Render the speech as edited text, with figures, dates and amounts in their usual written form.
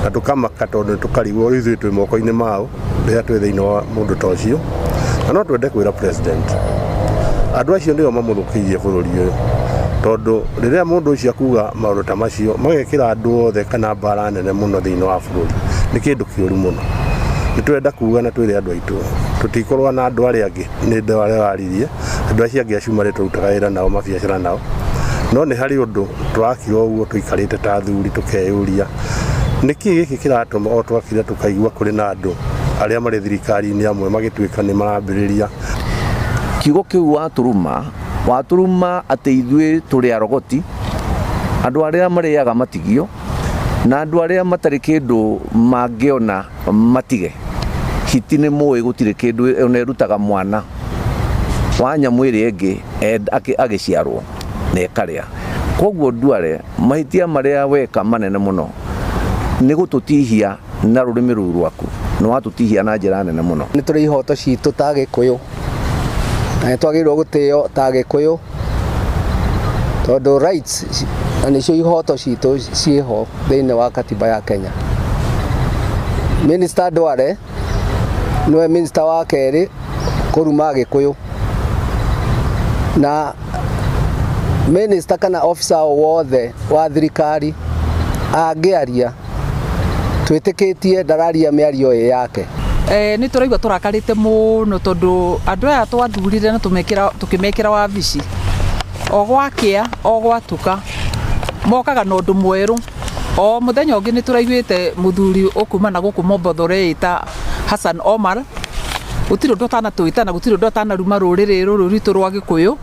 na tukamaka tondu tukarigwo ithuĩ twĩ moko-inĩ mao rĩrĩa twĩ thĩinĩ wa mũndũ ta ũcio, na no twende kwĩra president andũ acio nĩo mamũthũkĩirie bũrũri ũyũ, tondu rĩrĩa mũndũ ũcio akuga maũndũ ta macio magekĩra andũ othe kana mbara nene mũno thĩinĩ wa bũrũri, nĩ kĩndũ kĩũru mũno. Nĩ twenda kuga na twĩre andũ aitũ tũtikorwo na andũ arĩa angĩ, nĩ andũ arĩa waririe andũ acio angĩ acio marĩ tũrutaga wĩra nao mabiacara nao, no nĩ harĩ ũndũ tũrakira ũguo tũikarĩte ta athuri tũkeyũria nĩkĩ gĩkĩ kĩratũma o twakira tũkaigua kũrĩ na andũ arĩa marĩ thirikari-inĩ amwe magĩtuĩka nĩ marambĩrĩria kiugo kĩu waturuma atĩ ithuĩ tũrĩ arogoti, andũ arĩa marĩaga matigio na andũ arĩa matarĩ kĩndũ mangĩona matige. Hiti nĩ mũĩ gũtirĩ kĩndũ ona ĩrutaga mwana wa nyamũ ĩrĩa ĩngĩ agĩciarwo na ĩkarĩa. Koguo Duale mahĩtia marĩa weka manene mũno nĩ gũtũtihia na rũrĩmĩ rũu rwaku, nĩ watũtihia na njĩra nene mũno. Nĩ tũrĩ ihoto citũ ta Gĩkũyũ na twagĩrĩirwo gũtĩo ta Gĩkũyũ, tondũ rights na nĩcio ihoto citũ ciĩho thĩinĩ wa katiba ya Kenya. Minister Duale nĩwe minister wa kerĩ kũruma Gĩkũyũ, na minister kana officer wothe wa thirikari angĩaria twĩtĩkĩtie ndararia mĩario ĩ yake. Nĩ tũraigua tũrakarĩte mũno tondũ andũ aya twathurire na tũkĩmekĩra wabici o gwakĩa o gwatuka mokaga na ũndũ mwerũ. O mũthenya ũngĩ nĩ tũraiguĩte mũthuri ũkuma na gũkũ Mombatha ũreĩta Hassan Omar, gũtirĩ ũndũ ũtanatwĩta na gũtirĩ ũndũ ũtanaruma rũrĩrĩ rũrũ rwitũ rwa Gĩkũyũ.